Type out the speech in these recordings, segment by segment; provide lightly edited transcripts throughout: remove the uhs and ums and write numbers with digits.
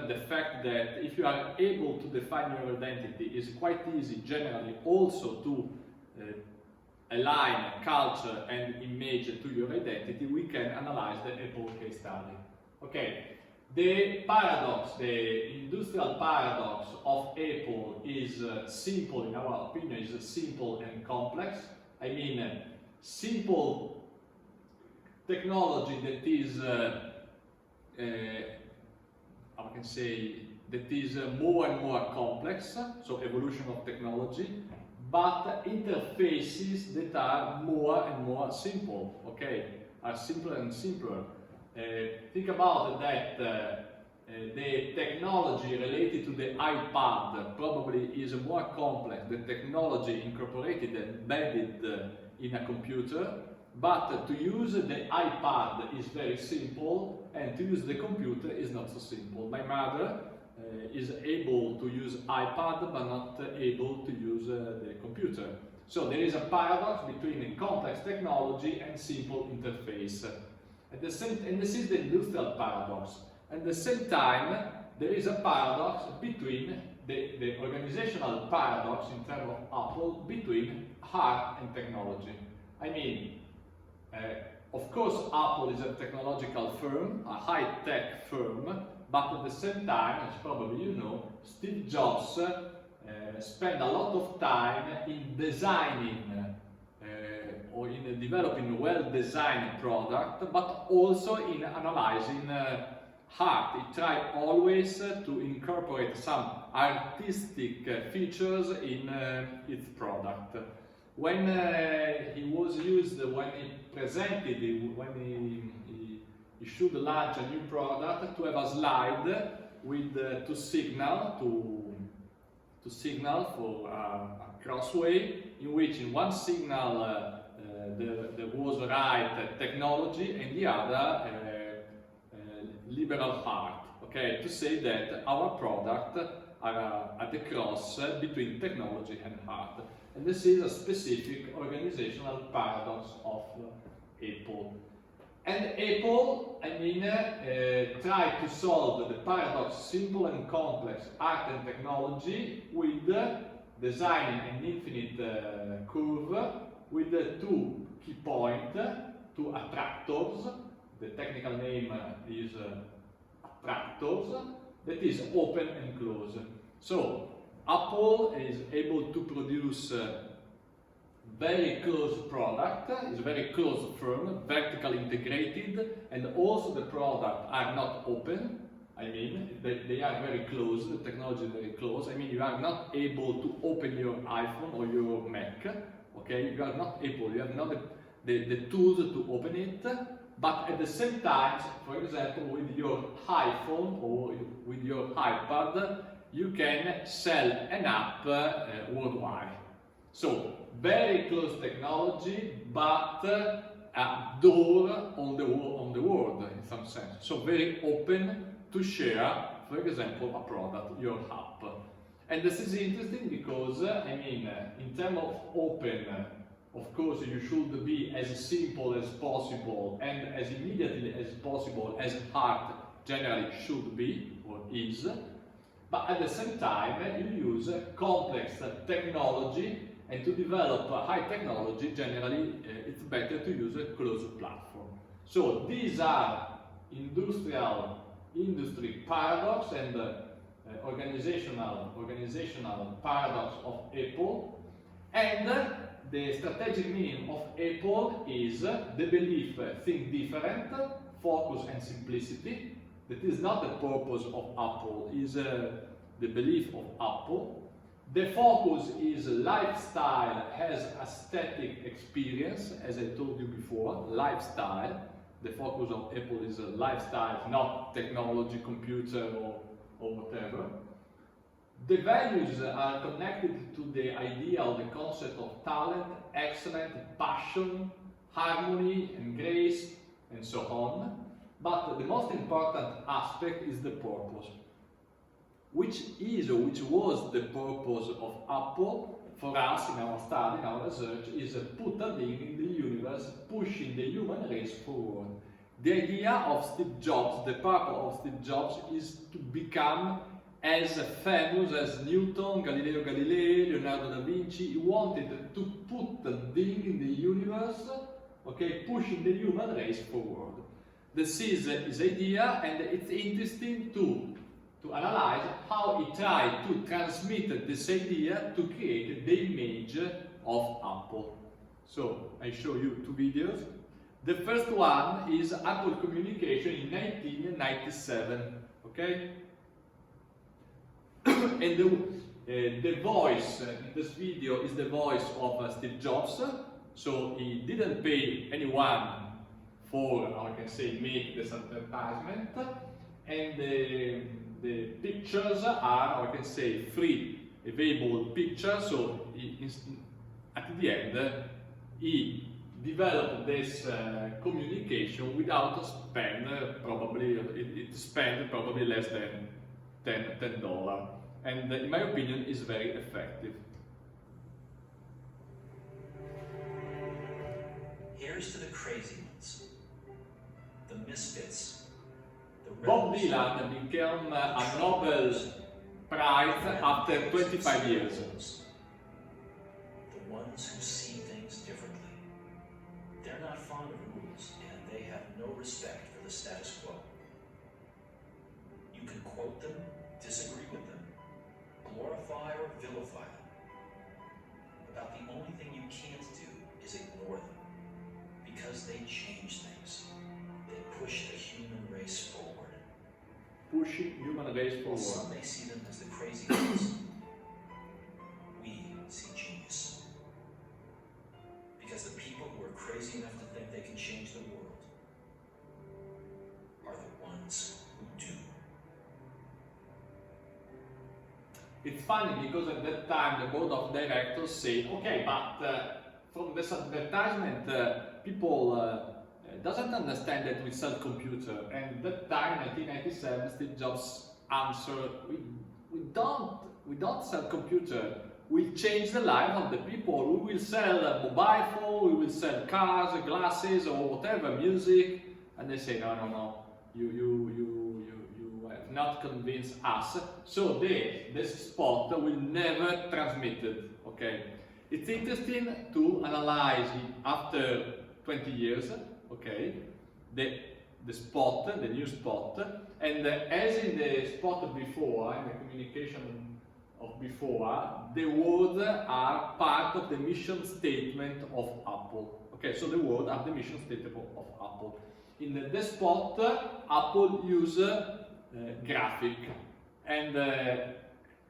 the fact that if you are able to define your identity, it's quite easy generally also to align culture and image to your identity, we can analyze the Apple case study. Okay, the paradox, the industrial paradox of Apple is simple, in our opinion, is simple and complex. I mean, simple technology that is, I can say, that is more and more complex, so evolution of technology, but interfaces that are more and more simple, okay, are simpler and simpler. Think about that the technology related to the iPad probably is more complex than technology incorporated, embedded in a computer, but to use the iPad is very simple, and to use the computer is not so simple. My mother is able to use iPad but not able to use the computer. So there is a paradox between complex technology and simple interface. And this is the industrial paradox. At the same time, there is a paradox between the organizational paradox in terms of Apple between art and technology. I mean, of course, Apple is a technological firm, a high-tech firm, but at the same time, as probably you know, Steve Jobs spent a lot of time in designing or in developing a well-designed product, but also in analyzing art. He tried always to incorporate some artistic features in its product. When he was used, when he presented, when he should launch a new product, to have a slide with to signal for a crossway, in which in one signal there was right technology and the other liberal art. Okay, to say that our product are at the cross between technology and art. And this is a specific organizational paradox of Apple. And Apple, I mean, tried to solve the paradox simple and complex art and technology with designing an infinite curve with two key points, two attractors. The technical name is attractors, that is open and close. So Apple is able to produce very close product, is very close firm, vertically integrated, and also the product are not open. I mean, they are very close, the technology is very close. I mean, you are not able to open your iPhone or your Mac, okay? You are not able, you have not the tools to open it, but at the same time, for example, with your iPhone or with your iPad, you can sell an app worldwide. So, very close technology, but a door on the world in some sense. So, very open to share, for example, a product, your app. And this is interesting because, I mean, in terms of open, of course, you should be as simple as possible and as immediately as possible as art generally should be or is. But at the same time, you use complex technology, and to develop high technology, generally, it's better to use a closed platform. So these are industry paradox and organizational paradox of Apple. And the strategic meaning of Apple is the belief, think different, focus and simplicity. That is not the purpose of Apple, is the belief of Apple. The focus is lifestyle has aesthetic experience, as I told you before, lifestyle. The focus of Apple is lifestyle, not technology, computer or whatever. The values are connected to the idea of the concept of talent, excellence, passion, harmony and grace, and so on. But the most important aspect is the purpose, which was the purpose of Apple for us in our study, in our research, is put a link in the universe, pushing the human race forward. The idea of Steve Jobs, the purpose of Steve Jobs is to become as famous as Newton, Galileo Galilei, Leonardo da Vinci. He wanted to put the thing in the universe, okay, pushing the human race forward. This is his idea, and it's interesting to analyze how he tried to transmit this idea to create the image of Apple. So I show you two videos. The first one is Apple communication in 1997, okay? And the voice in this video is the voice of Steve Jobs. So he didn't pay anyone for, or I can say, make this advertisement. And the pictures are, or I can say, free, available pictures. So at the end, he developed this communication without spend probably, it spent probably less than $10. And in my opinion, is very effective. Here's to the crazy ones, the misfits, the Bob Dylan became a Nobel Prize after 25 years. The ones who see things differently. They're not fond of rules, and they have no respect for the status quo. You can quote them, disagree with them, glorify or vilify them. About the only thing you can't do is ignore them, because they change things. They push the human race forward. Pushing human race forward. Some may see them as the crazy ones. We see genius. Because the people who are crazy enough to think they can change the world are the ones who do. It's funny because at that time the board of directors said, okay, but from this advertisement, people doesn't understand that we sell computer. And that time, 1997, Steve Jobs answered, we don't sell computer. We change the life of the people. We will sell a mobile phone, we will sell cars, glasses, or whatever, music. And they say, no, you have not convinced us. So this spot will never transmitted. Okay, it's interesting to analyze it after 20 years. Okay, the spot, the new spot, and as in the spot before, in the communication of before, the words are part of the mission statement of Apple. Okay, so the words are the mission statement of Apple. In the spot, Apple use graphic, and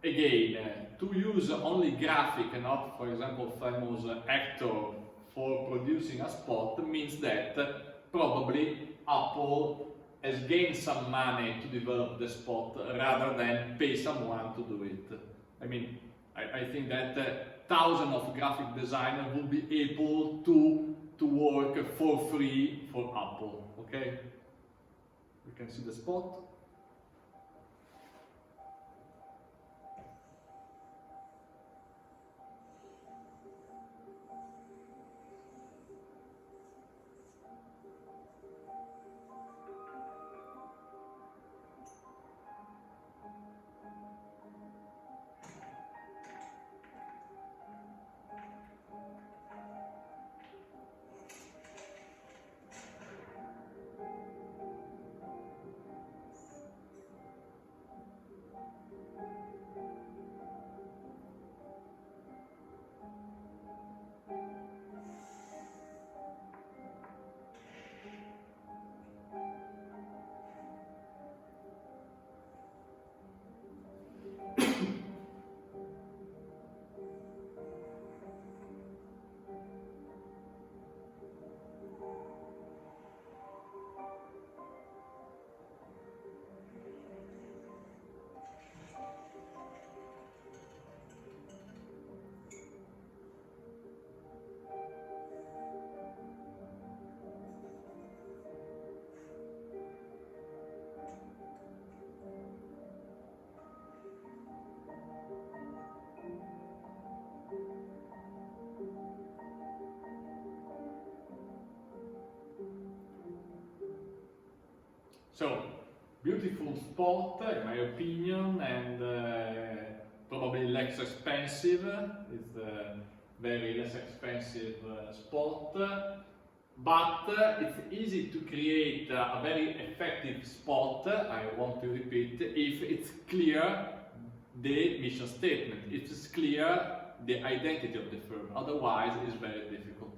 again, to use only graphic and not, for example, famous actor for producing a spot means that probably Apple has gained some money to develop the spot rather than pay someone to do it. I mean, I think that thousands of graphic designers will be able to work for free for Apple. Okay, you can see the spot. So, beautiful spot, in my opinion, and probably less expensive. It's a very less expensive spot, but it's easy to create a very effective spot, I want to repeat, if it's clear the mission statement, if it's clear the identity of the firm. Otherwise, it's very difficult.